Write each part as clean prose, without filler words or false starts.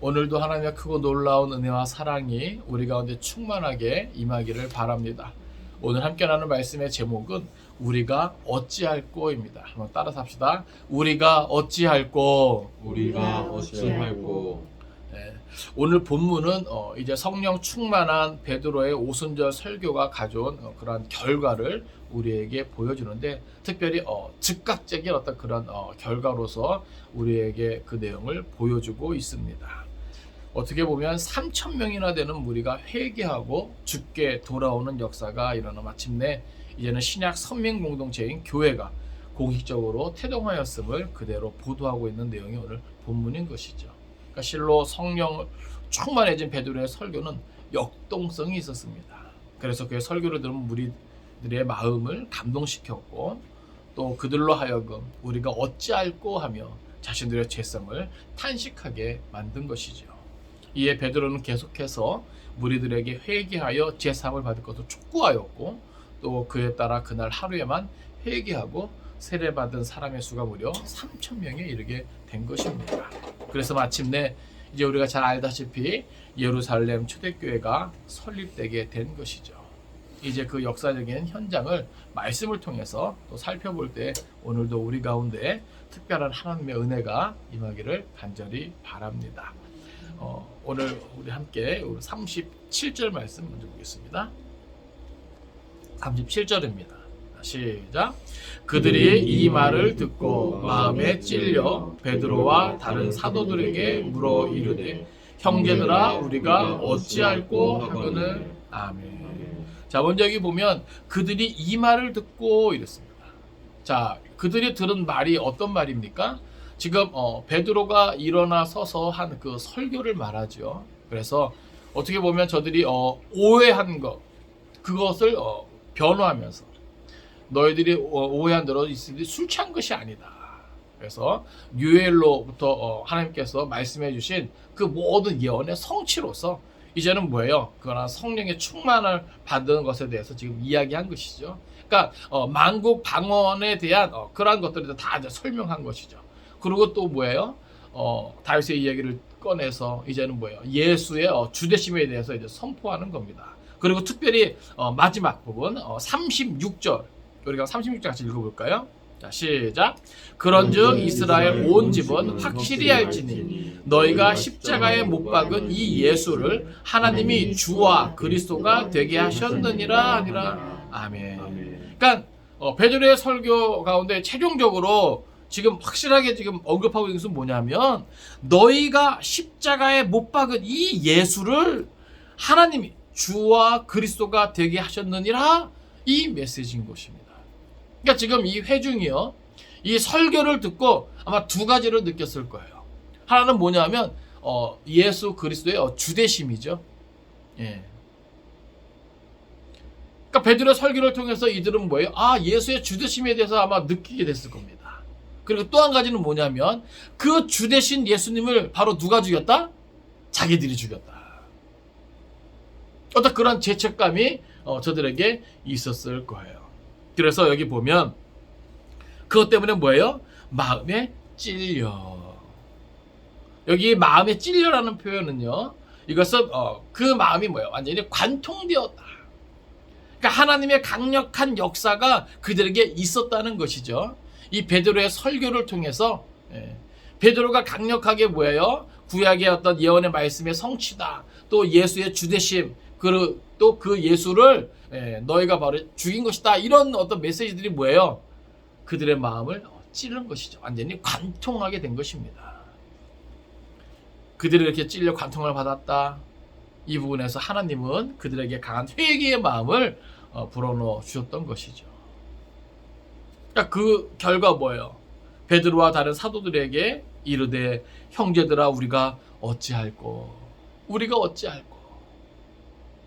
오늘도 하나님의 크고 놀라운 은혜와 사랑이 우리 가운데 충만하게 임하기를 바랍니다. 오늘 함께 나누는 말씀의 제목은 우리가 어찌할꼬입니다. 한번 따라서 합시다. 우리가 어찌할꼬. 우리가 어찌할꼬. 네, 오늘 본문은 이제 성령 충만한 베드로의 오순절 설교가 가져온 그러한 결과를 우리에게 보여주는데, 특별히 즉각적인 어떤 그런 결과로서 우리에게 그 내용을 보여주고 있습니다. 어떻게 보면 3,000명이나 되는 무리가 회개하고 죽게 돌아오는 역사가 일어나 마침내 이제는 신약 선민 공동체인 교회가 공식적으로 태동하였음을 그대로 보도하고 있는 내용이 오늘 본문인 것이죠. 그러니까 실로 성령 충만해진 베드로의 설교는 역동성이 있었습니다. 그래서 그의 설교를 들은 무리들의 마음을 감동시켰고, 또 그들로 하여금 우리가 어찌할꼬 하며 자신들의 죄성을 탄식하게 만든 것이죠. 이에 베드로는 계속해서 무리들에게 회개하여 제사함을 받을 것을 촉구하였고, 또 그에 따라 그날 하루에만 회개하고 세례받은 사람의 수가 무려 3,000명에 이르게 된 것입니다. 그래서 마침내 이제 우리가 잘 알다시피 예루살렘 초대교회가 설립되게 된 것이죠. 이제 그 역사적인 현장을 말씀을 통해서 또 살펴볼 때 오늘도 우리 가운데 특별한 하나님의 은혜가 임하기를 간절히 바랍니다. 오늘 우리 함께 37절 말씀 먼저 보겠습니다. 37절입니다. 시작. 그들이 이 말을 듣고 마음에 찔려 베드로와 다른 사도들에게 물어 이르되, 형제들아 우리가 어찌할꼬 하거늘. 아멘. 자, 먼저 여기 보면 그들이 이 말을 듣고 이랬습니다. 자, 그들이 들은 말이 어떤 말입니까? 지금 베드로가 일어나 서서 한 그 설교를 말하죠. 그래서 어떻게 보면 저들이 오해한 것, 그것을 변호하면서 너희들이 오해한 대로 있으니 술 취한 것이 아니다. 그래서 유엘로부터 하나님께서 말씀해 주신 그 모든 예언의 성취로서 이제는 뭐예요? 그러나 성령의 충만을 받은 것에 대해서 지금 이야기한 것이죠. 그러니까 만국 방언에 대한 그러한 것들을 다 이제 설명한 것이죠. 그리고 또 뭐예요? 다윗의 이야기를 꺼내서 이제는 뭐예요? 예수의 주되심에 대해서 이제 선포하는 겁니다. 그리고 특별히 마지막 부분 36절, 우리가 36절 같이 읽어볼까요? 자, 시작. 그런즉 이스라엘 온 집은 확실히 알지니 너희가 십자가에 못 박은 이 예수를 하나님이 주와 그리스도가 되게 하셨느니라 하니라. 아멘. 그러니까 베드로의 설교 가운데 최종적으로 지금 확실하게 지금 언급하고 있는 것은 뭐냐면, 너희가 십자가에 못 박은 이 예수를 하나님이 주와 그리스도가 되게 하셨느니라, 이 메시지인 것입니다. 그러니까 지금 이 회중이요, 이 설교를 듣고 아마 두 가지를 느꼈을 거예요. 하나는 뭐냐면 예수 그리스도의 주되심이죠. 예. 그러니까 베드로의 설교를 통해서 이들은 뭐예요? 예수의 주되심에 대해서 아마 느끼게 됐을 겁니다. 그리고 또 한 가지는 뭐냐면 그 주되신 예수님을 바로 누가 죽였다? 자기들이 죽였다. 어떤 그런 죄책감이 저들에게 있었을 거예요. 그래서 여기 보면 그것 때문에 뭐예요? 마음에 찔려. 여기 마음에 찔려라는 표현은요, 이것은 그 마음이 뭐예요? 완전히 관통되었다. 그러니까 하나님의 강력한 역사가 그들에게 있었다는 것이죠. 이 베드로의 설교를 통해서 베드로가 강력하게 뭐예요? 구약의 어떤 예언의 말씀의 성취다, 또 예수의 주되심, 그리고 또 그 예수를 너희가 바로 죽인 것이다, 이런 어떤 메시지들이 뭐예요? 그들의 마음을 찌른 것이죠. 완전히 관통하게 된 것입니다. 그들이 이렇게 찔려 관통을 받았다. 이 부분에서 하나님은 그들에게 강한 회개의 마음을 불어넣어 주셨던 것이죠. 그러니까 그 결과 뭐예요? 베드로와 다른 사도들에게 이르되, 형제들아 우리가 어찌할꼬. 우리가 어찌할꼬.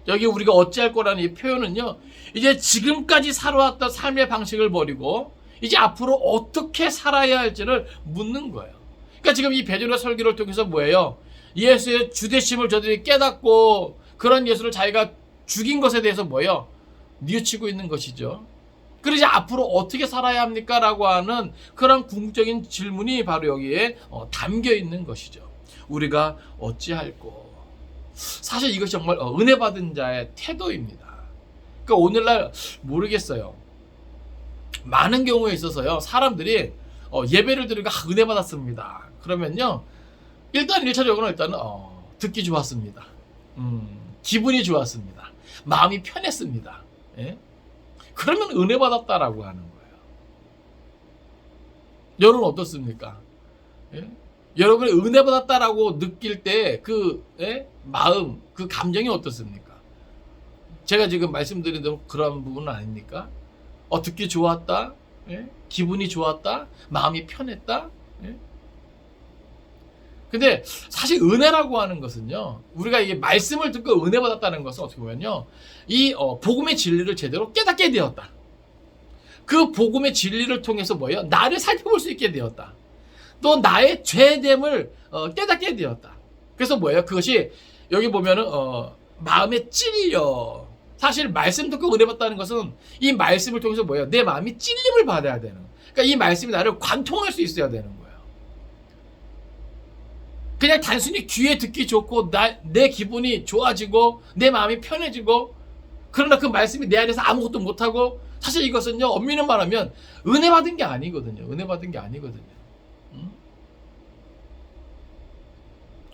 여기 우리가 어찌할꼬라는 이 표현은요, 이제 지금까지 살아왔던 삶의 방식을 버리고 이제 앞으로 어떻게 살아야 할지를 묻는 거예요. 그러니까 지금 이 베드로의 설교를 통해서 뭐예요? 예수의 주되심을 저들이 깨닫고 그런 예수를 자기가 죽인 것에 대해서 뭐예요? 뉘우치고 있는 것이죠. 그러지 앞으로 어떻게 살아야 합니까? 라고 하는 그런 궁극적인 질문이 바로 여기에 담겨 있는 것이죠. 우리가 어찌할꼬. 사실 이것이 정말 은혜 받은 자의 태도입니다. 그러니까 오늘날 모르겠어요. 많은 경우에 있어서요, 사람들이 예배를 드리고 은혜 받았습니다. 그러면요, 일단 1차적으로는 일단은 듣기 좋았습니다. 기분이 좋았습니다. 마음이 편했습니다. 예? 그러면 은혜 받았다라고 하는 거예요. 여러분 어떻습니까? 예? 여러분이 은혜 받았다라고 느낄 때 그 마음, 그 감정이 어떻습니까? 제가 지금 말씀드린 대로 그런 부분은 아닙니까? 듣기 좋았다, 예? 기분이 좋았다, 마음이 편했다. 예? 근데 사실 은혜라고 하는 것은요, 우리가 이게 말씀을 듣고 은혜 받았다는 것은 어떻게 보면요, 이 복음의 진리를 제대로 깨닫게 되었다. 그 복음의 진리를 통해서 뭐예요? 나를 살펴볼 수 있게 되었다. 또 나의 죄됨을 깨닫게 되었다. 그래서 뭐예요? 그것이 여기 보면은 마음에 찔려. 사실 말씀 듣고 은혜 받다는 것은 이 말씀을 통해서 뭐예요? 내 마음이 찔림을 받아야 되는. 그러니까 이 말씀이 나를 관통할 수 있어야 되는 거예요. 그냥 단순히 귀에 듣기 좋고 내 기분이 좋아지고 내 마음이 편해지고, 그러나 그 말씀이 내 안에서 아무것도 못하고, 사실 이것은요, 엄밀히 말하면 은혜 받은 게 아니거든요. 은혜 받은 게 아니거든요.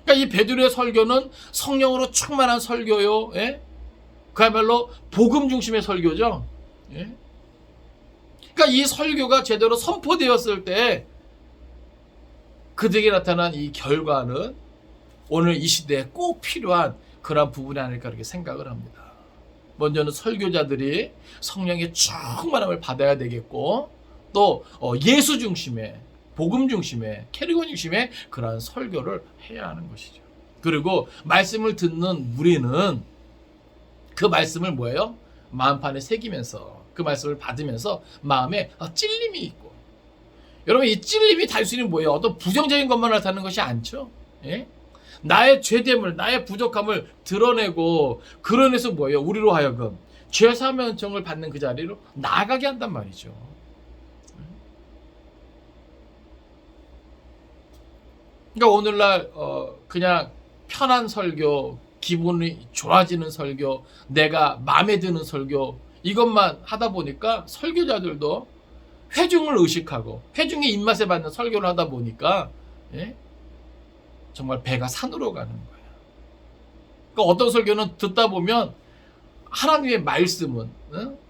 그러니까 이 베드로의 설교는 성령으로 충만한 설교요. 예? 그야말로 복음 중심의 설교죠. 예? 그러니까 이 설교가 제대로 선포되었을 때 그들에게 나타난 이 결과는 오늘 이 시대에 꼭 필요한 그런 부분이 아닐까 그렇게 생각을 합니다. 먼저는 설교자들이 성령의 충만함을 받아야 되겠고, 또 예수 중심의, 복음 중심의, 캐리건 중심의 그러한 설교를 해야 하는 것이죠. 그리고 말씀을 듣는 우리는 그 말씀을 뭐예요? 마음판에 새기면서 그 말씀을 받으면서 마음에 찔림이 있고, 여러분 이 찔림이 단순히 뭐예요? 어떤 부정적인 것만 나타나는 것이 않죠. 예? 나의 죄됨을, 나의 부족함을 드러내고, 그러면서 뭐예요? 우리로 하여금 죄사함의 은총을 받는 그 자리로 나아가게 한단 말이죠. 그러니까 오늘날 그냥 편한 설교, 기분이 좋아지는 설교, 내가 마음에 드는 설교, 이것만 하다 보니까 설교자들도 회중을 의식하고 회중의 입맛에 맞는 설교를 하다 보니까 정말 배가 산으로 가는 거예요. 그러니까 어떤 설교는 듣다 보면 하나님의 말씀은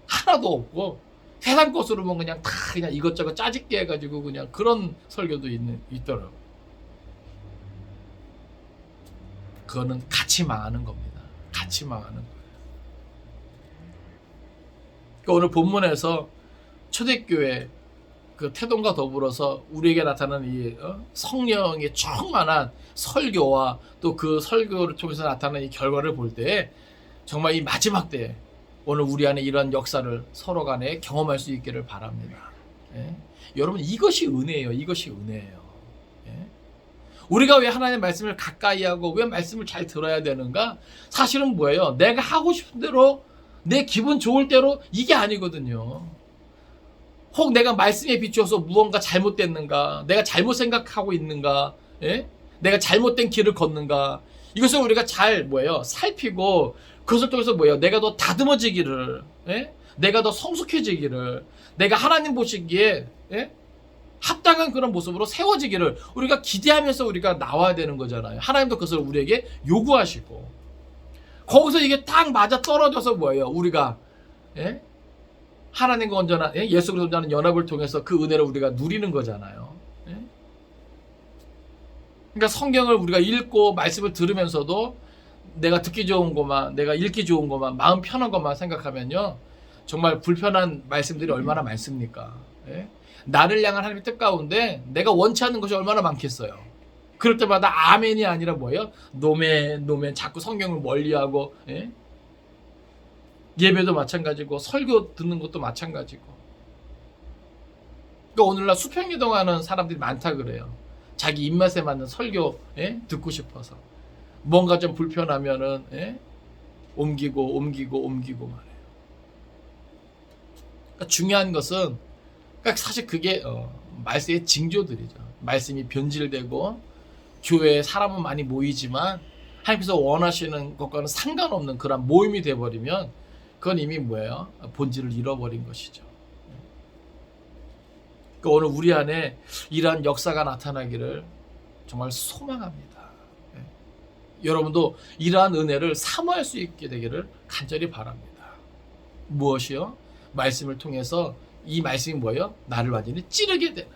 하나도 없고 세상 것으로만 그냥 다 그냥 이것저것 짜집게 해가지고 그냥 그런 설교도 있더라고요. 그거는 같이 망하는 겁니다. 같이 망하는 거예요. 그러니까 오늘 본문에서 초대교회 그 태동과 더불어서 우리에게 나타나는 이 성령의 충만한 설교와 또 그 설교를 통해서 나타나는 이 결과를 볼 때 정말 이 마지막 때 오늘 우리 안에 이런 역사를 서로 간에 경험할 수 있기를 바랍니다. 예? 여러분 이것이 은혜예요. 이것이 은혜예요. 예? 우리가 왜 하나님의 말씀을 가까이 하고 왜 말씀을 잘 들어야 되는가? 사실은 뭐예요? 내가 하고 싶은 대로 내 기분 좋을 대로 이게 아니거든요. 혹 내가 말씀에 비추어서 무언가 잘못됐는가? 내가 잘못 생각하고 있는가? 예? 내가 잘못된 길을 걷는가? 이것을 우리가 잘 살피고 그것을 통해서 내가 더 다듬어지기를, 예? 내가 더 성숙해지기를, 내가 하나님 보시기에 합당한 그런 모습으로 세워지기를 우리가 기대하면서 우리가 나와야 되는 거잖아요. 하나님도 그것을 우리에게 요구하시고, 거기서 이게 딱 맞아 떨어져서 우리가 하나님과 온전한 예수 그리스도 온전한 연합을 통해서 그 은혜를 우리가 누리는 거잖아요. 그러니까 성경을 우리가 읽고 말씀을 들으면서도 내가 듣기 좋은 것만, 내가 읽기 좋은 것만, 마음 편한 것만 생각하면요, 정말 불편한 말씀들이 얼마나 많습니까? 나를 향한 하나님의 뜻 가운데 내가 원치 않는 것이 얼마나 많겠어요. 그럴 때마다 아멘이 아니라 노멘 자꾸 성경을 멀리하고, 예배도 마찬가지고 설교 듣는 것도 마찬가지고. 그러니까 오늘날 수평이동하는 사람들이 많다 그래요. 자기 입맛에 맞는 설교 듣고 싶어서 뭔가 좀 불편하면은 옮기고 말해요. 그러니까 중요한 것은, 그러니까 사실 그게 말씀의 징조들이죠. 말씀이 변질되고 교회에 사람은 많이 모이지만 하나님께서 원하시는 것과는 상관없는 그런 모임이 돼버리면 그건 이미 뭐예요? 본질을 잃어버린 것이죠. 그러니까 오늘 우리 안에 이러한 역사가 나타나기를 정말 소망합니다. 여러분도 이러한 은혜를 사모할 수 있게 되기를 간절히 바랍니다. 무엇이요? 말씀을 통해서 이 말씀이 뭐예요? 나를 완전히 찌르게 되는,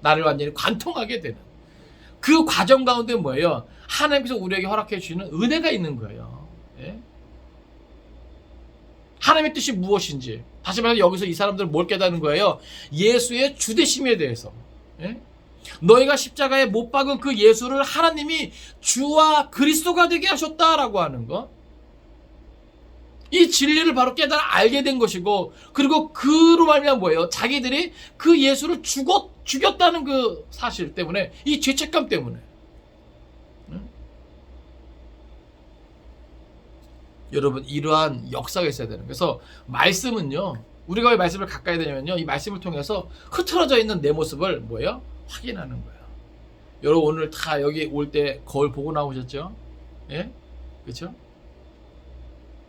나를 완전히 관통하게 되는 그 과정 가운데 뭐예요? 하나님께서 우리에게 허락해 주시는 은혜가 있는 거예요. 하나님의 뜻이 무엇인지, 다시 말해서 여기서 이 사람들은 뭘 깨닫는 거예요? 예수의 주되심에 대해서. 너희가 십자가에 못 박은 그 예수를 하나님이 주와 그리스도가 되게 하셨다라고 하는 것. 이 진리를 바로 깨달아 알게 된 것이고, 그리고 그로 말미암아 뭐예요? 자기들이 그 예수를 죽였다는 그 사실 때문에, 이 죄책감 때문에. 여러분, 이러한 역사가 있어야 되는 거예요. 그래서 말씀은요, 우리가 왜 말씀을 가까이 되냐면요, 이 말씀을 통해서 흐트러져 있는 내 모습을 뭐예요? 확인하는 거예요. 여러분, 오늘 다 여기 올 때 거울 보고 나오셨죠? 예? 그렇죠?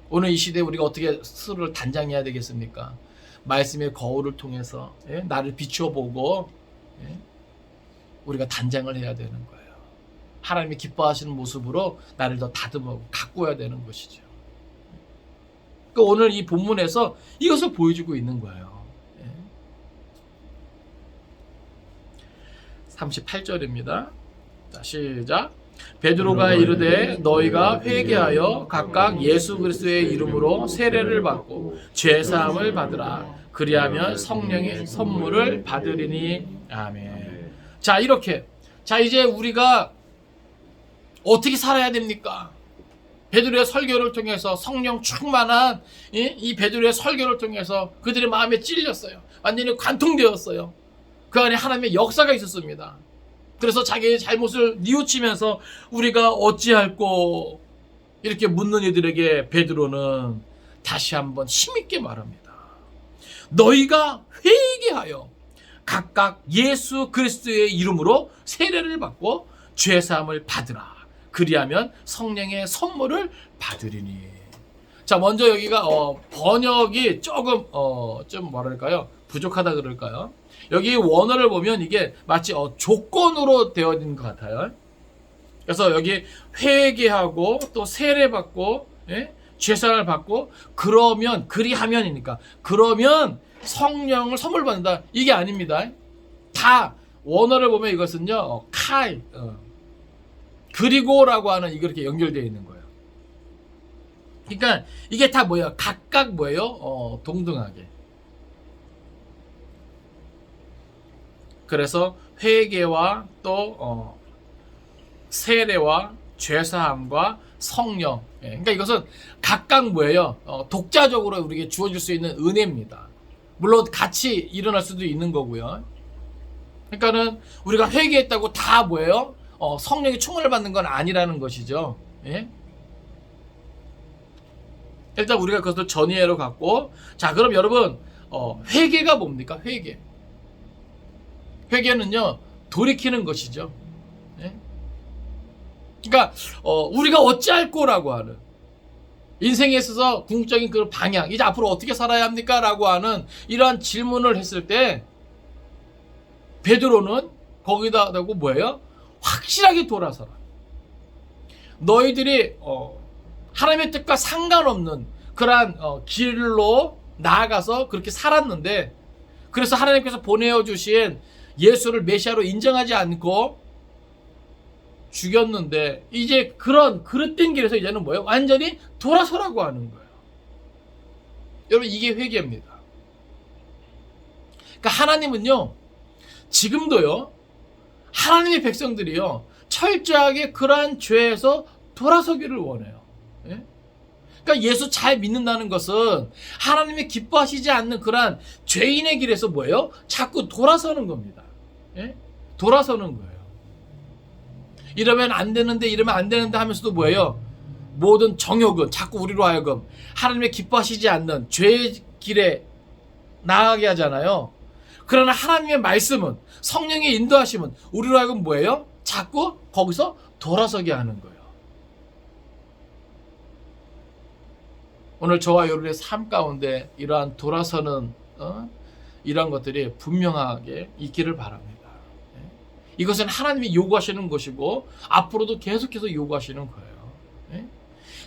오늘 이 시대에 우리가 어떻게 스스로를 단장해야 되겠습니까? 말씀의 거울을 통해서 나를 비추어 보고 우리가 단장을 해야 되는 거예요. 하나님이 기뻐하시는 모습으로 나를 더 다듬어 가꾸어야 되는 것이죠. 그러니까 오늘 이 본문에서 이것을 보여주고 있는 거예요. 38절입니다. 자, 시작. 베드로가 이르되 너희가 회개하여 각각 예수 그리스도의 이름으로 세례를 받고 죄 사함을 받으라. 그리하면 성령의 선물을 받으리니. 아멘. 자, 이렇게. 자, 이제 우리가 어떻게 살아야 됩니까? 베드로의 설교를 통해서 성령 충만한 이 베드로의 설교를 통해서 그들의 마음에 찔렸어요. 완전히 관통되었어요. 그 안에 하나님의 역사가 있었습니다. 그래서 자기의 잘못을 뉘우치면서 우리가 어찌할꼬 이렇게 묻는 이들에게 베드로는 다시 한번 힘있게 말합니다. 너희가 회개하여 각각 예수 그리스도의 이름으로 세례를 받고 죄사함을 받으라. 그리하면 성령의 선물을 받으리니. 자, 먼저 여기가 번역이 조금 좀 뭐랄까요? 부족하다 그럴까요? 여기 원어를 보면 이게 마치 조건으로 되어 있는 것 같아요. 그래서 여기 회개하고 또 세례받고 죄사를 받고 그러면 그리하면이니까 그러면 성령을 선물 받는다. 이게 아닙니다. 다 원어를 보면 이것은요 카이 그리고라고 하는 이렇게 연결되어 있는 거예요. 그러니까 이게 다 뭐예요? 각각 뭐예요? 동등하게. 그래서 회개와 또 세례와 죄사함과 성령. 그러니까 이것은 각각 뭐예요? 독자적으로 우리에게 주어질 수 있는 은혜입니다. 물론 같이 일어날 수도 있는 거고요. 그러니까는 우리가 회개했다고 다 뭐예요? 성령의 충만을 받는 건 아니라는 것이죠. 예? 일단 우리가 그것을 전이해로 갖고, 자, 그럼 여러분 회개가 뭡니까? 회개는요 돌이키는 것이죠. 예? 그러니까 우리가 어찌할 거라고 하는 인생에 있어서 궁극적인 그 방향, 이제 앞으로 어떻게 살아야 합니까? 라고 하는 이러한 질문을 했을 때 베드로는 거기다 대고 뭐예요? 확실하게 돌아서라. 너희들이 하나님의 뜻과 상관없는 그러한 길로 나아가서 그렇게 살았는데, 그래서 하나님께서 보내어 주신 예수를 메시아로 인정하지 않고 죽였는데, 이제 그런 그릇된 길에서 이제는 뭐예요? 완전히 돌아서라고 하는 거예요. 여러분, 이게 회개입니다. 그러니까 하나님은요 지금도요 하나님의 백성들이요 철저하게 그러한 죄에서 돌아서기를 원해요. 예? 그러니까 예수 잘 믿는다는 것은 하나님이 기뻐하시지 않는 그러한 죄인의 길에서 뭐예요? 자꾸 돌아서는 겁니다. 예? 돌아서는 거예요. 이러면 안 되는데 이러면 안 되는데 하면서도 뭐예요? 모든 정욕은 자꾸 우리로 하여금 하나님의 기뻐하시지 않는 죄의 길에 나아가게 하잖아요. 그러나 하나님의 말씀은, 성령의 인도하심은 우리로 하여금 뭐예요? 자꾸 거기서 돌아서게 하는 거예요. 오늘 저와 여러분의 삶 가운데 이러한 돌아서는 이러한 것들이 분명하게 있기를 바랍니다. 이것은 하나님이 요구하시는 것이고 앞으로도 계속해서 요구하시는 거예요.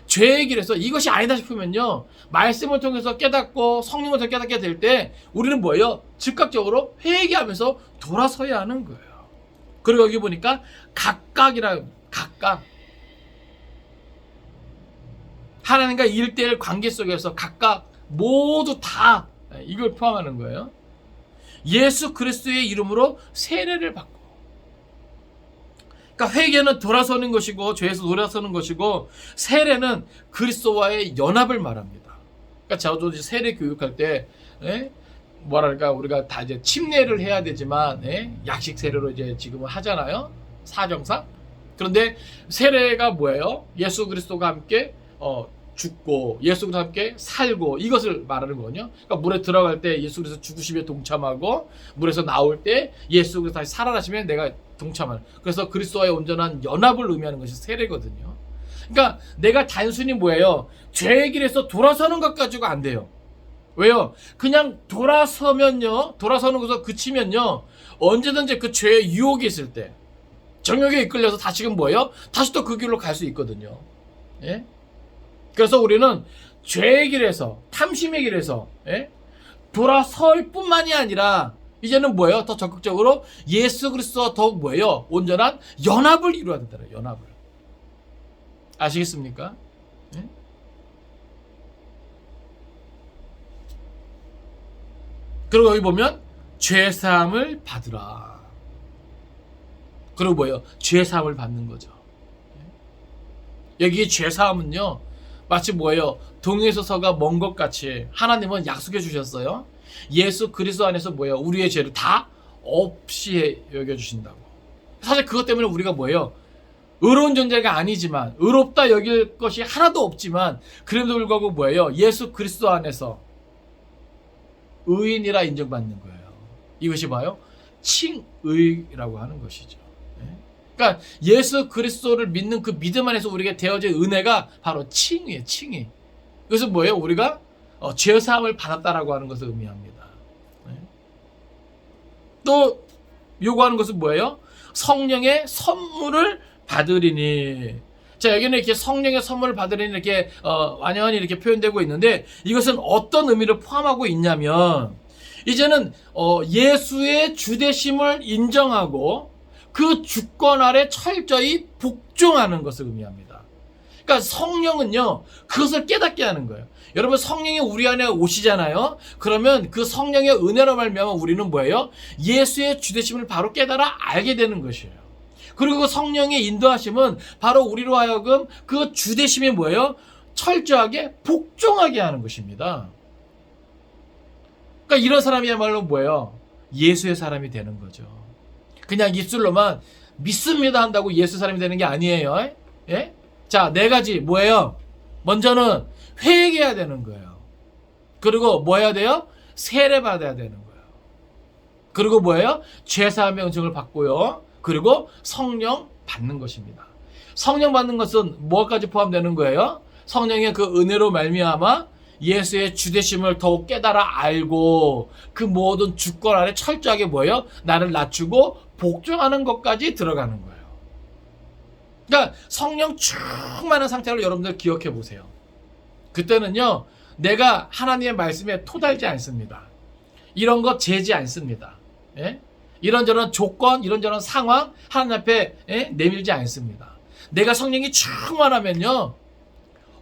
죄의 길에서 이것이 아니다 싶으면요, 말씀을 통해서 깨닫고 성령을 통해 깨닫게 될 때 우리는 뭐예요? 즉각적으로 회개하면서 돌아서야 하는 거예요. 그리고 여기 보니까 각각 하나님과 일대일 관계 속에서 각각 모두 다 이걸 포함하는 거예요. 예수 그리스도의 이름으로 세례를 받고, 그러니까 회개는 돌아서는 것이고 죄에서 돌아서는 것이고, 세례는 그리스도와의 연합을 말합니다. 그러니까 저도 이제 세례 교육할 때 뭐랄까 우리가 다 이제 침례를 해야 되지만 약식 세례로 이제 지금은 하잖아요, 사정상. 그런데 세례가 뭐예요? 예수 그리스도가 함께 죽고 예수 그리스도와 함께 살고 이것을 말하는 거거든요. 그러니까 물에 들어갈 때 예수 그리스도 죽으심에 동참하고, 물에서 나올 때 예수 그리스도 다시 살아나시면 내가 동참하는, 그래서 그리스도와의 온전한 연합을 의미하는 것이 세례거든요. 그러니까 내가 단순히 뭐예요? 죄의 길에서 돌아서는 것 가지고 안 돼요. 왜요? 그냥 돌아서면요, 돌아서는 것에서 그치면요, 언제든지 그 죄의 유혹이 있을 때 정욕에 이끌려서 다시금 뭐예요? 다시 또 그 길로 갈 수 있거든요. 예? 그래서 우리는 죄의 길에서, 탐심의 길에서 돌아설 뿐만이 아니라 이제는 뭐예요? 더 적극적으로 예수 그리스도와 더욱 뭐예요? 온전한 연합을 이루어야 된다는, 연합을. 아시겠습니까? 그리고 여기 보면 죄사함을 받으라. 그리고 뭐예요? 죄사함을 받는 거죠. 여기 죄사함은요, 마치 뭐예요? 동에서 서가 먼 것 같이 하나님은 약속해 주셨어요. 예수 그리스도 안에서 뭐예요? 우리의 죄를 다 없이 여겨주신다고. 사실 그것 때문에 우리가 뭐예요? 의로운 존재가 아니지만, 의롭다 여길 것이 하나도 없지만, 그럼에도 불구하고 뭐예요? 예수 그리스도 안에서 의인이라 인정받는 거예요. 이것이 봐요, 칭의라고 하는 것이죠. 그러니까 예수 그리스도를 믿는 그 믿음 안에서 우리에게 되어진 은혜가 바로 칭의예요, 칭의. 그래서 뭐예요? 우리가 죄사함을 받았다라고 하는 것을 의미합니다. 또 요구하는 것은 뭐예요? 성령의 선물을 받으리니. 자, 여기는 이렇게 성령의 선물을 받으리니 이렇게 완연히 이렇게 표현되고 있는데, 이것은 어떤 의미를 포함하고 있냐면, 이제는 예수의 주되심을 인정하고 그 주권 아래 철저히 복종하는 것을 의미합니다. 그러니까 성령은요, 그것을 깨닫게 하는 거예요. 여러분, 성령이 우리 안에 오시잖아요. 그러면 그 성령의 은혜로 말미암아 우리는 뭐예요? 예수의 주되심을 바로 깨달아 알게 되는 것이에요. 그리고 그 성령의 인도하심은 바로 우리로 하여금 그 주되심이 뭐예요? 철저하게 복종하게 하는 것입니다. 그러니까 이런 사람이야말로 뭐예요? 예수의 사람이 되는 거죠. 그냥 입술로만 믿습니다 한다고 예수 사람이 되는 게 아니에요. 예? 자, 네 가지 뭐예요? 먼저는 회개해야 되는 거예요. 그리고 뭐 해야 돼요? 세례 받아야 되는 거예요. 그리고 뭐예요? 죄사함의 은총을 받고요. 그리고 성령 받는 것입니다. 성령 받는 것은 뭐까지 포함되는 거예요? 성령의 그 은혜로 말미암아 예수의 주되심을 더욱 깨달아 알고 그 모든 주권 아래 철저하게 뭐예요? 나를 낮추고 복종하는 것까지 들어가는 거예요. 그러니까 성령 충만한 상태로 여러분들 기억해 보세요. 그때는요, 내가 하나님의 말씀에 토달지 않습니다. 이런 거 재지 않습니다. 예? 이런저런 조건, 이런저런 상황 하나님 앞에 내밀지 않습니다. 내가 성령이 충만하면요,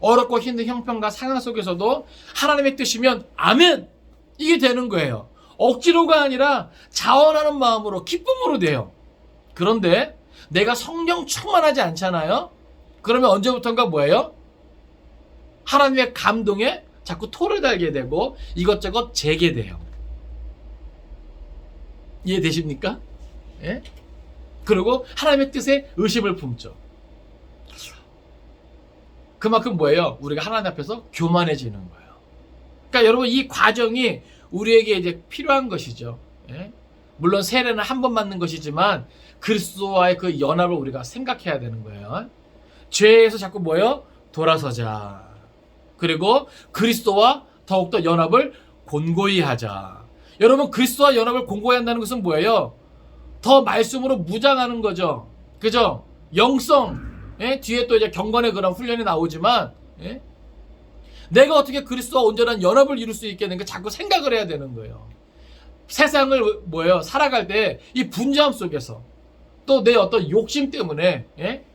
어렵고 힘든 형편과 상황 속에서도 하나님의 뜻이면 아멘! 이게 되는 거예요. 억지로가 아니라 자원하는 마음으로, 기쁨으로 돼요. 그런데 내가 성령 충만하지 않잖아요? 그러면 언제부턴가 뭐예요? 하나님의 감동에 자꾸 토를 달게 되고 이것저것 재게 돼요. 이해되십니까? 예? 그리고 하나님의 뜻에 의심을 품죠. 그만큼 뭐예요? 우리가 하나님 앞에서 교만해지는 거예요. 그러니까 여러분, 이 과정이 우리에게 이제 필요한 것이죠. 예? 물론 세례는 한 번 받는 것이지만 그리스도와의 그 연합을 우리가 생각해야 되는 거예요. 죄에서 자꾸 뭐예요? 돌아서자. 그리고 그리스도와 더욱더 연합을 곤고히 하자. 여러분, 그리스도와 연합을 곤고히 한다는 것은 뭐예요? 더 말씀으로 무장하는 거죠. 그죠? 영성. 예? 뒤에 또 이제 경건의 그런 훈련이 나오지만, 예? 내가 어떻게 그리스도와 온전한 연합을 이룰 수 있겠는가 자꾸 생각을 해야 되는 거예요. 세상을 뭐예요? 살아갈 때 이 분주함 속에서 또 내 어떤 욕심 때문에, 예?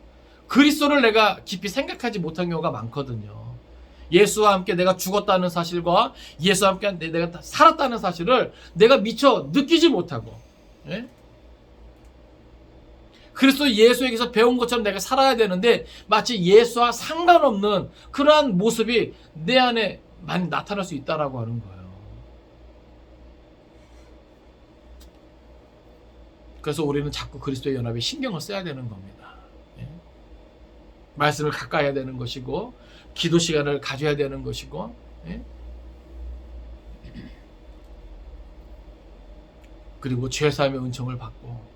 그리스도를 내가 깊이 생각하지 못한 경우가 많거든요. 예수와 함께 내가 죽었다는 사실과 예수와 함께 내가 살았다는 사실을 내가 미처 느끼지 못하고, 예? 그리스도 예수에게서 배운 것처럼 내가 살아야 되는데 마치 예수와 상관없는 그러한 모습이 내 안에 많이 나타날 수 있다라고 하는 거예요. 그래서 우리는 자꾸 그리스도의 연합에 신경을 써야 되는 겁니다. 예? 말씀을 가까이 해야 되는 것이고 기도 시간을 가져야 되는 것이고, 예? 그리고 죄사함의 은총을 받고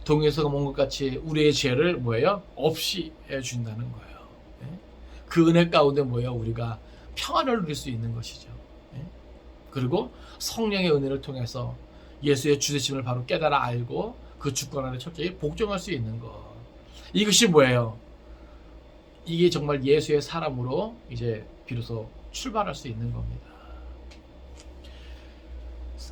동에서 먼 것 같이 우리의 죄를 뭐예요? 없이 해준다는 거예요. 예? 그 은혜 가운데 뭐예요? 우리가 평안을 누릴 수 있는 것이죠. 예? 그리고 성령의 은혜를 통해서 예수의 주되심을 바로 깨달아 알고 그 주권 안에 철저히 복종할 수 있는 것. 이것이 뭐예요? 이게 정말 예수의 사람으로 이제 비로소 출발할 수 있는 겁니다.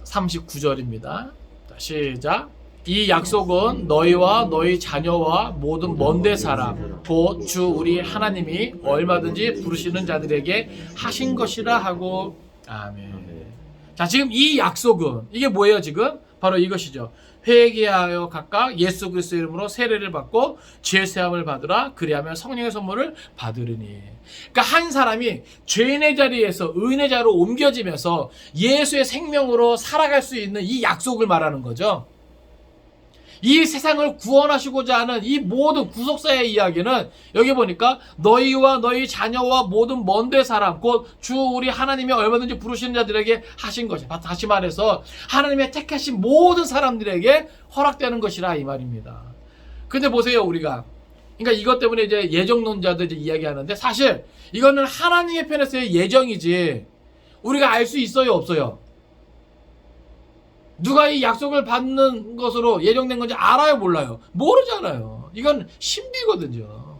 39절입니다. 시작. 이 약속은 너희와 너희 자녀와 모든 먼데 사람 곧 주 우리 하나님이 얼마든지 부르시는 자들에게 하신 것이라 하고. 아멘. 자, 지금 이 약속은 이게 뭐예요? 지금 바로 이것이죠. 회개하여 각각 예수 그리스도 이름으로 세례를 받고 죄 사함을 받으라. 그리하면 성령의 선물을 받으리니. 그러니까 한 사람이 죄인의 자리에서 의인의 자리로 옮겨지면서 예수의 생명으로 살아갈 수 있는 이 약속을 말하는 거죠. 이 세상을 구원하시고자 하는 이 모든 구속사의 이야기는 여기 보니까 너희와 너희 자녀와 모든 먼데 사람 곧 주 우리 하나님이 얼마든지 부르시는 자들에게 하신 것이, 다시 말해서 하나님의 택하신 모든 사람들에게 허락되는 것이라 이 말입니다. 근데 보세요, 우리가 그러니까 이것 때문에 이제 예정론자들 이제 이야기하는데 사실 이거는 하나님의 편에서의 예정이지 우리가 알 수 있어요, 없어요? 누가 이 약속을 받는 것으로 예정된 건지 알아요, 몰라요? 모르잖아요. 이건 신비거든요.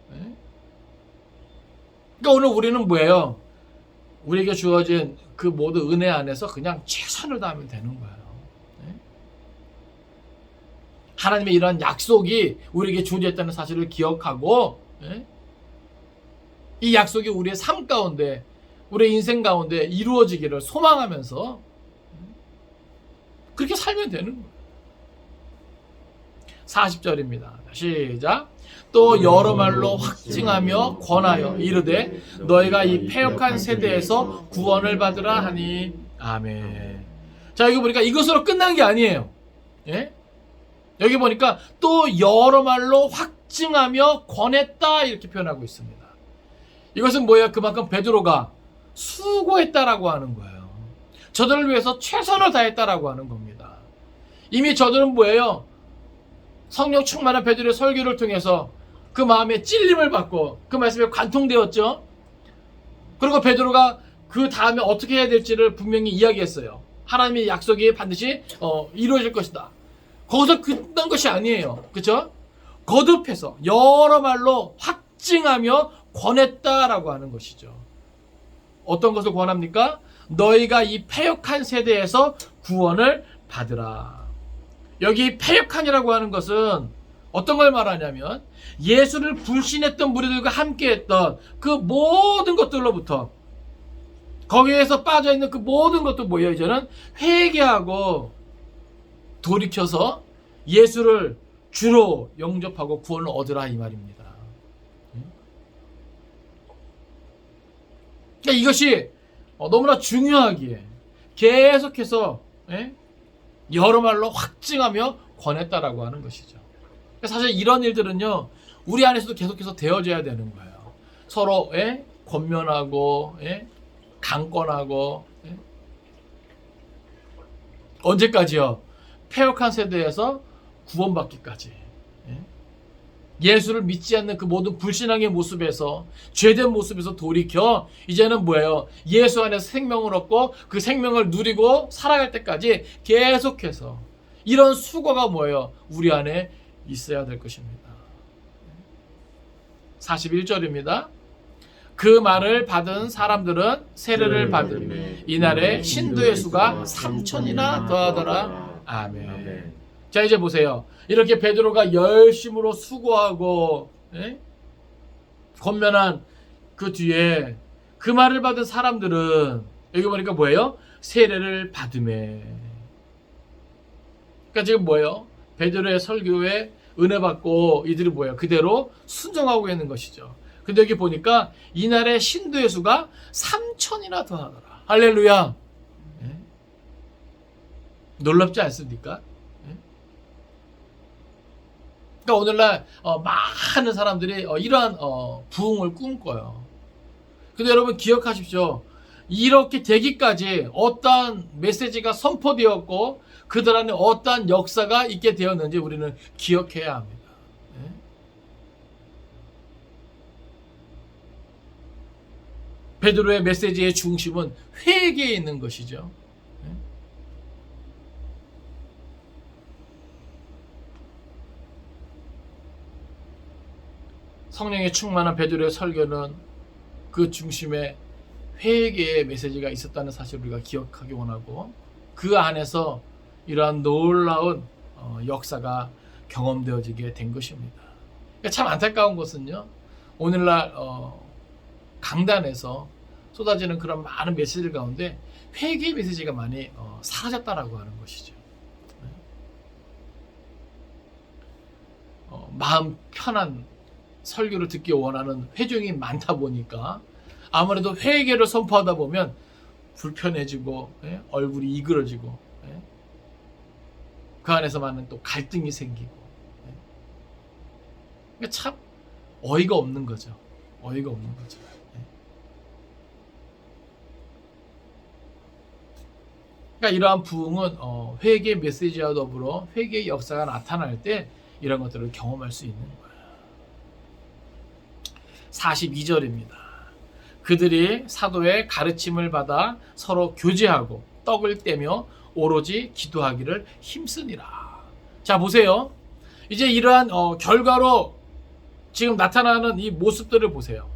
네? 그러니까 오늘 우리는 뭐예요? 우리에게 주어진 그 모든 은혜 안에서 그냥 최선을 다하면 되는 거예요. 네? 하나님의 이러한 약속이 우리에게 주어졌다는 사실을 기억하고, 네? 이 약속이 우리의 삶 가운데, 우리의 인생 가운데 이루어지기를 소망하면서 그렇게 살면 되는 거예요. 40절입니다. 시작. 또 여러 말로 확증하며 권하여 이르되 너희가 이 패역한 세대에서 구원을 받으라 하니. 아멘. 자, 여기 보니까 이것으로 끝난 게 아니에요. 예? 여기 보니까 또 여러 말로 확증하며 권했다 이렇게 표현하고 있습니다. 이것은 뭐예요? 그만큼 베드로가 수고했다라고 하는 거예요. 저들을 위해서 최선을 다했다라고 하는 겁니다. 이미 저들은 뭐예요? 성령 충만한 베드로의 설교를 통해서 그 마음에 찔림을 받고 그 말씀에 관통되었죠. 그리고 베드로가 그 다음에 어떻게 해야 될지를 분명히 이야기했어요. 하나님의 약속이 반드시 이루어질 것이다. 거기서 끝난 것이 아니에요. 그렇죠? 거듭해서 여러 말로 확증하며 권했다라고 하는 것이죠. 어떤 것을 권합니까? 너희가 이 패역한 세대에서 구원을 받으라. 여기 패역한이라고 하는 것은 어떤 걸 말하냐면 예수를 불신했던 무리들과 함께했던 그 모든 것들로부터 거기에서 빠져있는 그 모든 것도 뭐예요? 이제는 회개하고 돌이켜서 예수를 주로 영접하고 구원을 얻으라 이 말입니다. 그러니까 이것이 너무나 중요하기에 계속해서 여러 말로 확증하며 권했다라고 하는 것이죠. 사실 이런 일들은요 우리 안에서도 계속해서 되어져야 되는 거예요. 서로 권면하고 강권하고 언제까지요? 패역한 세대에서 구원받기까지, 예수를 믿지 않는 그 모든 불신앙의 모습에서, 죄된 모습에서 돌이켜 이제는 뭐예요? 예수 안에서 생명을 얻고 그 생명을 누리고 살아갈 때까지 계속해서 이런 수고가 뭐예요? 우리 안에 있어야 될 것입니다. 41절입니다. 그 말을 받은 사람들은 세례를 받은 이날에 신도의 수가 3천이나 더하더라. 아멘. 자, 이제 보세요. 이렇게 베드로가 열심으로 수고하고 권면한 그 뒤에 그 말을 받은 사람들은 여기 보니까 뭐예요? 세례를 받음에. 그러니까 지금 뭐예요? 베드로의 설교에 은혜 받고 이들이 뭐예요? 그대로 순종하고 있는 것이죠. 근데 여기 보니까 이날의 신도의 수가 3천이나 더하더라. 할렐루야. 놀랍지 않습니까? 그러니까 오늘날 많은 사람들이 이러한 부흥을 꿈꿔요. 근데 여러분 기억하십시오. 이렇게 되기까지 어떠한 메시지가 선포되었고 그들 안에 어떠한 역사가 있게 되었는지 우리는 기억해야 합니다. 베드로의 메시지의 중심은 회개에 있는 것이죠. 성령의 충만한 베드로의 설교는 그 중심에 회개의 메시지가 있었다는 사실을 우리가 기억하기 원하고 그 안에서 이러한 놀라운 역사가 경험되어지게 된 것입니다. 그러니까 참 안타까운 것은요. 오늘날 강단에서 쏟아지는 그런 많은 메시지들 가운데 회개의 메시지가 많이 사라졌다라고 하는 것이죠. 마음 편한 설교를 듣기 원하는 회중이 많다 보니까 아무래도 회개를 선포하다 보면 불편해지고 얼굴이 이그러지고 그 안에서 많은 또 갈등이 생기고 그러니까 참 어이가 없는 거죠. 어이가 없는 거죠. 그러니까 이러한 부흥은 회개 메시지와 더불어 회개의 역사가 나타날 때 이런 것들을 경험할 수 있는 거예요. 42절입니다. 그들이 사도의 가르침을 받아 서로 교제하고 떡을 떼며 오로지 기도하기를 힘쓰니라. 자, 보세요. 이제 이러한 결과로 지금 나타나는 이 모습들을 보세요.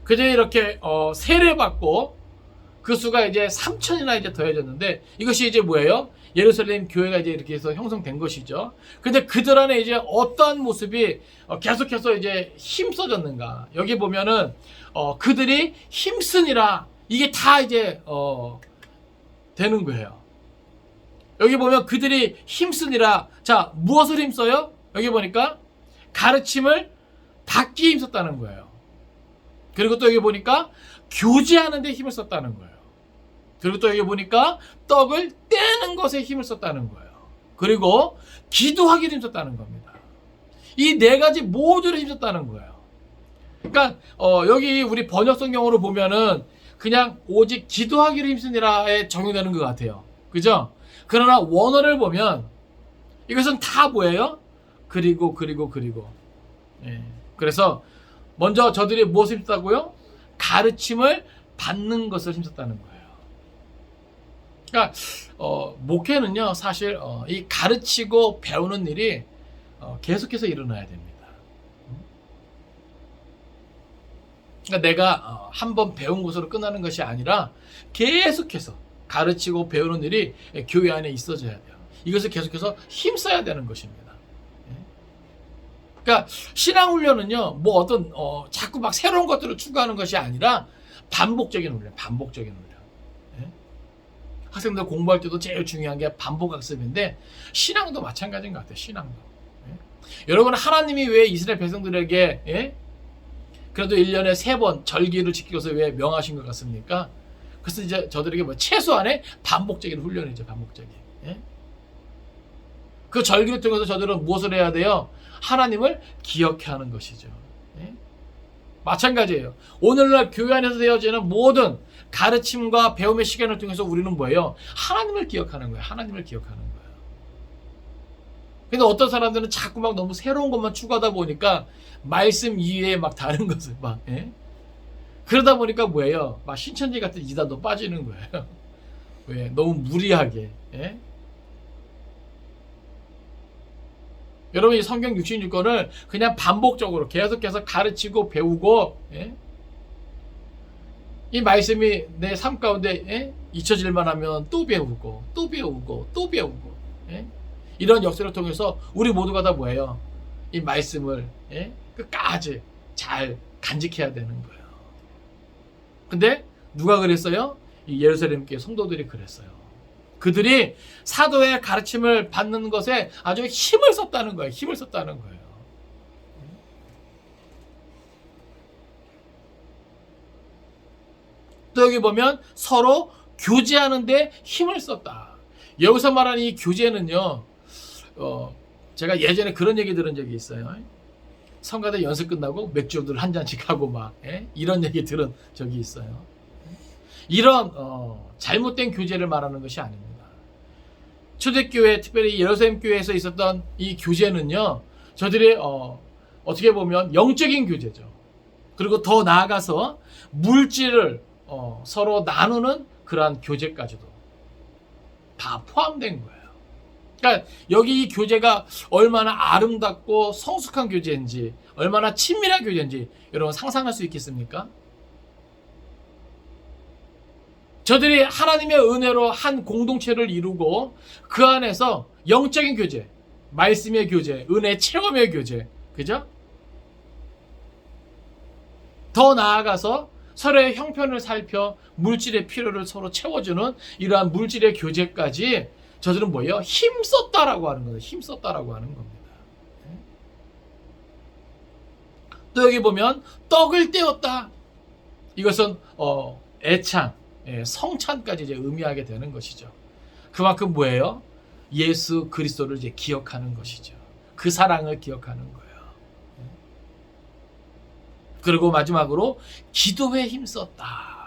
그제 이렇게 세례받고 그 수가 이제 3천이나 이제 더해졌는데 이것이 이제 뭐예요? 예루살렘 교회가 이제 이렇게 해서 형성된 것이죠. 근데 그들 안에 이제 어떠한 모습이 계속해서 이제 힘써졌는가? 여기 보면은 그들이 힘쓰니라 이게 다 이제 되는 거예요. 여기 보면 그들이 힘쓰니라. 자, 무엇을 힘써요? 여기 보니까 가르침을 받기에 힘썼다는 거예요. 그리고 또 여기 보니까 교제하는 데 힘을 썼다는 거예요. 그리고 또 여기 보니까 떡을 떼는 것에 힘을 썼다는 거예요. 그리고 기도하기를 힘썼다는 겁니다. 이 네 가지 모두를 힘썼다는 거예요. 그러니까 여기 우리 번역성경으로 보면은 그냥 오직 기도하기를 힘쓰니라에 적용되는 것 같아요. 그죠? 그러나 원어를 보면 이것은 다 뭐예요? 그리고. 그래서 먼저 저들이 무엇을 힘썼다고요? 가르침을 받는 것을 힘썼다는 거예요. 그러니까 목회는요 사실 이 가르치고 배우는 일이 계속해서 일어나야 됩니다. 그러니까 내가 한번 배운 것으로 끝나는 것이 아니라 계속해서 가르치고 배우는 일이 교회 안에 있어져야 돼요. 이것을 계속해서 힘써야 되는 것입니다. 그러니까 신앙훈련은요 뭐 어떤 자꾸 막 새로운 것들을 추구하는 것이 아니라 반복적인 훈련. 학생들 공부할 때도 제일 중요한 게 반복학습인데 신앙도 마찬가지인 것 같아요. 신앙도. 여러분 하나님이 왜 이스라엘 백성들에게 그래도 1년에 3번 절기를 지키고서 왜 명하신 것 같습니까? 그래서 이제 저들에게 뭐 최소한의 반복적인 훈련이죠. 반복적인. 그 절기를 통해서 저들은 무엇을 해야 돼요? 하나님을 기억해야 하는 것이죠. 마찬가지예요. 오늘날 교회 안에서 되어지는 모든 가르침과 배움의 시간을 통해서 우리는 뭐예요? 하나님을 기억하는 거예요. 하나님을 기억하는 거예요. 근데 어떤 사람들은 자꾸 막 너무 새로운 것만 추구하다 보니까 말씀 이외에 막 다른 것을 막, 예? 그러다 보니까 뭐예요? 막 신천지 같은 이단도 빠지는 거예요. 왜? 너무 무리하게, 예? 여러분 이 성경 66권을 그냥 반복적으로 계속해서 가르치고 배우고, 예? 이 말씀이 내 삶 가운데, 예? 잊혀질만 하면 또 배우고 또 배우고 또 배우고, 예? 이런 역사를 통해서 우리 모두가 다 뭐예요? 이 말씀을, 예? 끝까지 잘 간직해야 되는 거예요. 근데 누가 그랬어요? 이 예루살렘 교회 성도들이 그랬어요. 그들이 사도의 가르침을 받는 것에 아주 힘을 썼다는 거예요. 힘을 썼다는 거예요. 또 여기 보면 서로 교제하는데 힘을 썼다. 여기서 말하는 이 교제는요, 제가 예전에 그런 얘기 들은 적이 있어요. 성가대 연습 끝나고 맥주들 한 잔씩 하고 막, 예? 이런 얘기 들은 적이 있어요. 이런 잘못된 교제를 말하는 것이 아닙니다. 초대교회, 특별히 예루살렘 교회에서 있었던 이 교제는요, 저들이 어떻게 보면 영적인 교제죠. 그리고 더 나아가서 물질을 서로 나누는 그러한 교제까지도 다 포함된 거예요. 그러니까 여기 이 교제가 얼마나 아름답고 성숙한 교제인지, 얼마나 친밀한 교제인지 여러분 상상할 수 있겠습니까? 저들이 하나님의 은혜로 한 공동체를 이루고 그 안에서 영적인 교제, 말씀의 교제, 은혜 체험의 교제, 그죠? 더 나아가서 서로의 형편을 살펴 물질의 필요를 서로 채워주는 이러한 물질의 교제까지 저들은 뭐예요? 힘썼다라고 하는 거예요. 힘썼다라고 하는 겁니다. 또 여기 보면 떡을 떼었다. 이것은 애찬, 성찬까지 이제 의미하게 되는 것이죠. 그만큼 뭐예요? 예수 그리스도를 이제 기억하는 것이죠. 그 사랑을 기억하는 거예요. 그리고 마지막으로 기도에 힘썼다.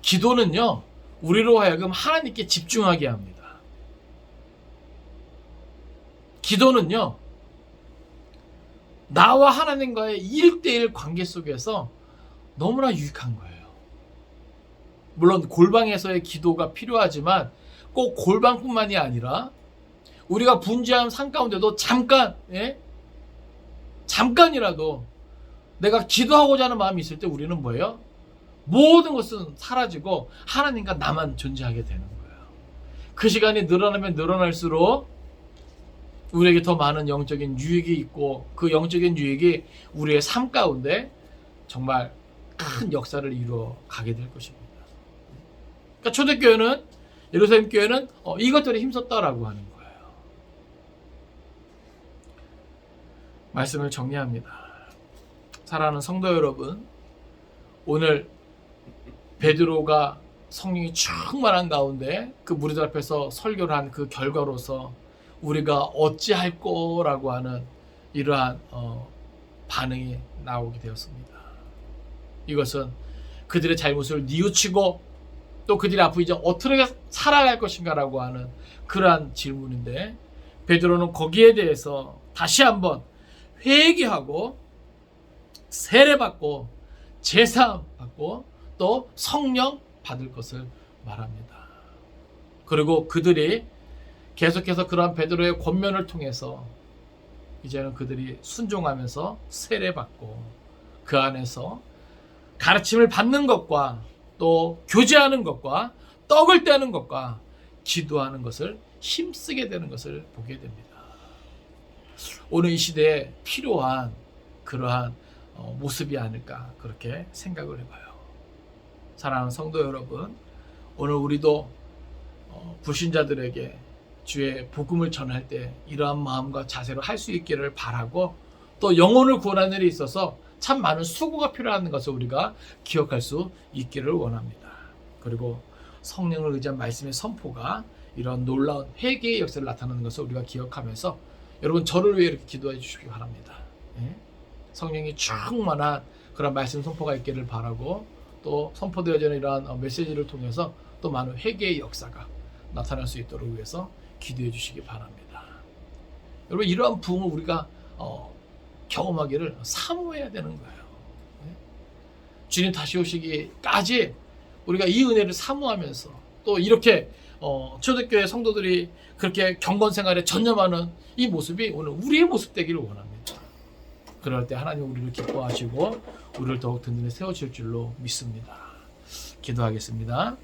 기도는요, 우리로 하여금 하나님께 집중하게 합니다. 기도는요, 나와 하나님과의 1대1 관계 속에서 너무나 유익한 거예요. 물론 골방에서의 기도가 필요하지만 꼭 골방뿐만이 아니라 우리가 분주한 삶 가운데도 잠깐이라도 내가 기도하고자 하는 마음이 있을 때 우리는 뭐예요? 모든 것은 사라지고 하나님과 나만 존재하게 되는 거예요. 그 시간이 늘어나면 늘어날수록 우리에게 더 많은 영적인 유익이 있고 그 영적인 유익이 우리의 삶 가운데 정말 큰 역사를 이루어 가게 될 것입니다. 그러니까 초대교회는, 예루살렘 교회는 이것들에 힘썼다라고 하는 거예요. 말씀을 정리합니다. 사랑하는 성도 여러분, 오늘 베드로가 성령이 충만한 가운데 그 무리들 앞에서 설교를 한 그 결과로서 우리가 어찌할 거라고 하는 이러한 반응이 나오게 되었습니다. 이것은 그들의 잘못을 뉘우치고 또 그들이 앞으로 이제 어떻게 살아갈 것인가라고 하는 그러한 질문인데, 베드로는 거기에 대해서 다시 한번 회개하고 세례받고 제사받고 또 성령 받을 것을 말합니다. 그리고 그들이 계속해서 그러한 베드로의 권면을 통해서 이제는 그들이 순종하면서 세례받고 그 안에서 가르침을 받는 것과 또 교제하는 것과 떡을 떼는 것과 기도하는 것을 힘쓰게 되는 것을 보게 됩니다. 오늘 이 시대에 필요한 그러한 모습이 아닐까 그렇게 생각을 해봐요. 사랑하는 성도 여러분, 오늘 우리도 불신자들에게 주의 복음을 전할 때 이러한 마음과 자세로 할 수 있기를 바라고, 또 영혼을 구원하는 일에 있어서 참 많은 수고가 필요한 것을 우리가 기억할 수 있기를 원합니다. 그리고 성령을 의지한 말씀의 선포가 이런 놀라운 회개의 역사를 나타내는 것을 우리가 기억하면서 여러분 저를 위해 이렇게 기도해 주시기 바랍니다. 성령이 충만한 그런 말씀 선포가 있기를 바라고, 또 선포되어지는 이러한 메시지를 통해서 또 많은 회개의 역사가 나타날 수 있도록 위해서 기도해 주시기 바랍니다. 여러분, 이러한 부흥을 우리가 경험하기를 사모해야 되는 거예요. 주님 다시 오시기까지 우리가 이 은혜를 사모하면서 또 이렇게 초대교회 성도들이 그렇게 경건 생활에 전념하는 이 모습이 오늘 우리의 모습 되기를 원합니다. 그럴 때 하나님 우리를 기뻐하시고 우리를 더욱 든든히 세우실 줄로 믿습니다. 기도하겠습니다.